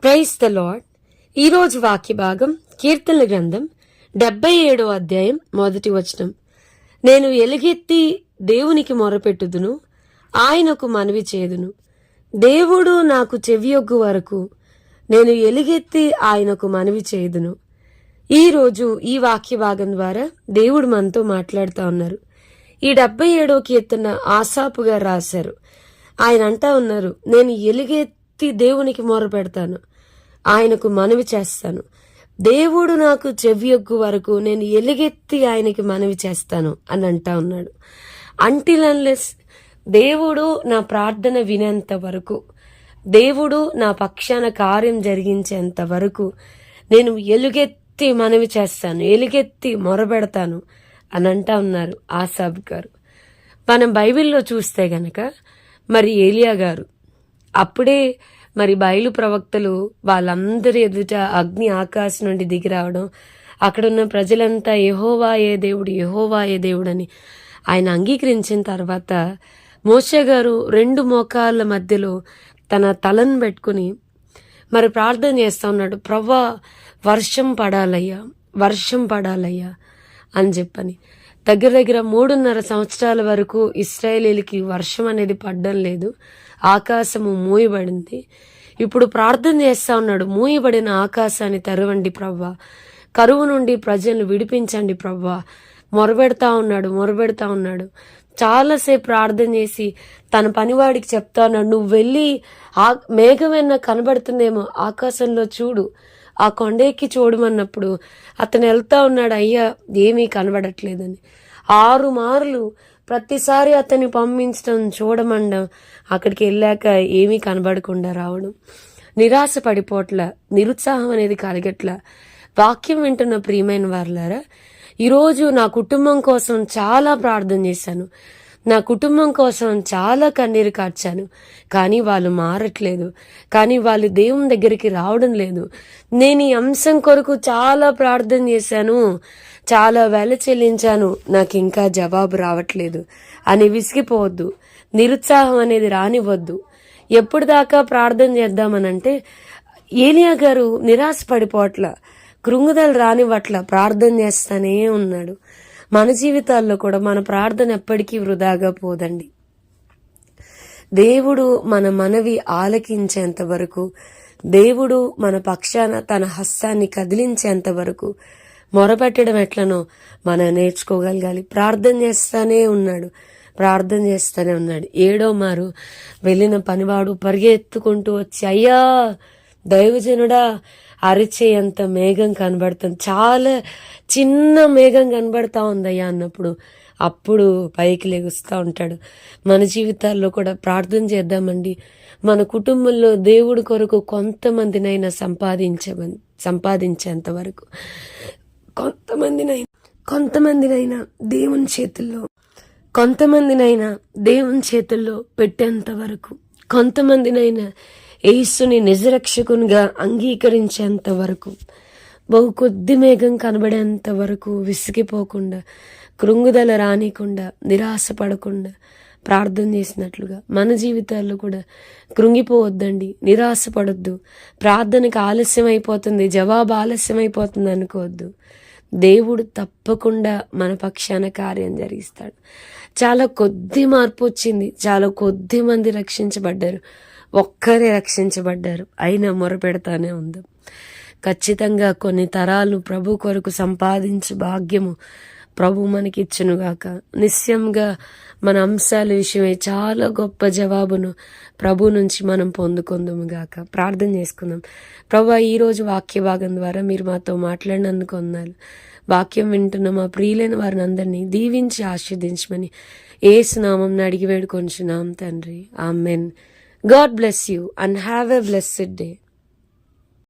Praise the lord. ఈరోజు వాక్య భాగం కీర్తనల గ్రంథం 77వ అధ్యాయం 1వ వచనం. నేను ఎలుగెత్తి దేవునికి మొరపెట్టుదును, ఆయనకు మనవి చేదును. దేవుడు నాకు చెవియొగ్గు వరకు నేను ఎలుగెత్తి ఆయనకు మనవి చేదును. ఈరోజు ఈ వాక్య భాగం ద్వారా దేవుడు మనతో మాట్లాడుతూ ఉన్నారు. ఈ 77వ కీర్తన ఆసాపు గారు రాశారు. ఆయన అంటా ఉన్నారు, నేను ఎలుగెత్తి దేవునికి మొర పెడతాను, ఆయనకు మనవి చేస్తాను. దేవుడు నాకు చెవియొగ్గు వరకు నేను ఎలుగెత్తి ఆయనకి మనవి చేస్తాను అని అంటా ఉన్నాడు. అంటిల్ అన్లెస్ దేవుడు నా ప్రార్థన వినేంత వరకు, దేవుడు నా పక్షాన కార్యం జరిగించేంత వరకు నేను ఎలుగెత్తి మనవి చేస్తాను, ఎలుగెత్తి మొరబెడతాను అని అంటా ఉన్నారు ఆసాబ్ గారు. మనం బైబిల్లో చూస్తే గనక మరి ఏలియా గారు అప్పుడే మరి బయలు ప్రవక్తలు వాళ్ళందరి ఎదుట అగ్ని ఆకాశం నుండి దిగి రావడం, అక్కడున్న ప్రజలంతా యెహోవాయే దేవుడు, యెహోవాయే దేవుడు అని ఆయన అంగీకరించిన తర్వాత మోషే గారు 2 మోకాళ్ళ మధ్యలో తన తలను పెట్టుకుని మరి ప్రార్థన చేస్తా ఉన్నాడు. ప్రవ్వా వర్షం పడాలయ్యా, వర్షం పడాలయ్యా అని చెప్పని. దగ్గర 3.5 సంవత్సరాల వరకు ఇశ్రాయేలీలకి వర్షం అనేది పడ్డం లేదు. ఆకాశము మూయబడింది. ఇప్పుడు ప్రార్థన చేస్తా ఉన్నాడు, మూయబడిన ఆకాశాన్ని తెరవండి ప్రవ్వా, కరువు నుండి ప్రజలను విడిపించండి ప్రవ్వా. మొరబెడతా ఉన్నాడు. చాలాసేపు ప్రార్థన చేసి తన పనివాడికి చెప్తా ఉన్నాడు, నువ్వు వెళ్ళి ఆ మేఘమేనా కనబడుతుందేమో ఆకాశంలో చూడు, ఆ కొండెక్కి చూడమన్నప్పుడు అతను వెళ్తా ఉన్నాడు, అయ్యా ఏమీ కనబడట్లేదని. 6 మార్లు ప్రతిసారి అతన్ని పంపించడం, చూడమండం, అక్కడికి వెళ్ళాక ఏమీ కనబడకుండా రావడం. నిరాశ పడిపోట్ల, నిరుత్సాహం అనేది కలగట్ల. వాక్యం వింటున్న ప్రియమైన వారులారా, ఈరోజు నా కుటుంబం కోసం చాలా ప్రార్థన చేశాను, నా కుటుంబం కోసం చాలా కన్నీరు కార్చాను, కానీ వాళ్ళు మారట్లేదు, కానీ వాళ్ళు దేవుని దగ్గరికి రావడం లేదు. నేను ఈ అంశం కొరకు చాలా ప్రార్థన చేశాను, చాలా వెల చెల్లించాను, నాకు ఇంకా జవాబు రావట్లేదు అని విసిగిపోవద్దు, నిరుత్సాహం అనేది రానివ్వద్దు. ఎప్పుడు దాకా ప్రార్థన చేద్దామనంటే ఏలియా గారు నిరాశ పడిపోవట్ల, కృంగుదల రానివ్వట్ల, ప్రార్థన చేస్తానే ఉన్నాడు. మన జీవితాల్లో కూడా మన ప్రార్థన ఎప్పటికీ వృధాగా పోదండి. దేవుడు మన మనవి ఆలకించేంత వరకు, దేవుడు మన పక్షాన తన హస్తాన్ని కదిలించేంత వరకు మొరపెట్టడం ఎట్లనో మనం నేర్చుకోగలగాలి. ప్రార్థన చేస్తానే ఉన్నాడు. 7వ మారు వెళ్ళిన పనివాడు పరిగెత్తుకుంటూ వచ్చి, అయ్యా దైవజనుడా, అరిచేంత మేఘం కనబడుతుంది, చాలా చిన్న మేఘం కనబడతా ఉందయ్యా అన్నప్పుడు అప్పుడు పైకి లెగుస్తూ ఉంటాడు. మన జీవితాల్లో కూడా ప్రార్థన చేద్దామండి. మన కుటుంబంలో దేవుడి కొరకు కొంతమందినైనా సంపాదించేంత వరకు, కొంతమందినైనా దేవుని చేతుల్లో పెట్టేంత వరకు, కొంతమందినైనా యేసుని నిజరక్షకునిగా అంగీకరించేంత వరకు, బహు కొద్ది మేఘం కనబడేంత వరకు విసిగిపోకుండా, కృంగుదల రానికుండా, నిరాశ పడకుండా ప్రార్థన చేసినట్లుగా మన జీవితాల్లో కూడా కృంగిపోవద్దండి, నిరాశ పడొద్దు. ప్రార్థనకు ఆలస్యం అయిపోతుంది, జవాబు ఆలస్యం అయిపోతుంది అనుకోవద్దు. దేవుడు తప్పకుండా మన పక్షాన కార్యం జరిగిస్తాడు. చాలా కొద్ది మార్పు వచ్చింది, చాలా కొద్ది మంది రక్షించబడ్డారు, ఒక్కరే రక్షించబడ్డారు, అయినా మొరపెడతానే ఉందాం. ఖచ్చితంగా కొన్ని తరాలు ప్రభు కొరకు సంపాదించు భాగ్యము ప్రభు మనకిచ్చునుగాక. నిశ్చయంగా మన అంశాల విషయమై చాలా గొప్ప జవాబును ప్రభు నుంచి మనం పొందుకుందాము గాక. ప్రార్థన చేసుకుందాం. ప్రభు, ఈరోజు వాక్య భాగం ద్వారా మీరు మాతో మాట్లాడినందుకు వందనాలు. వాక్యం వింటున్న మా ప్రియులైన వారిని అందరినీ దీవించి ఆశీర్వదించమని యేసు నామమున అడిగి వేడుకొంచున్నాం తండ్రి. Amen. God bless you and have a blessed day.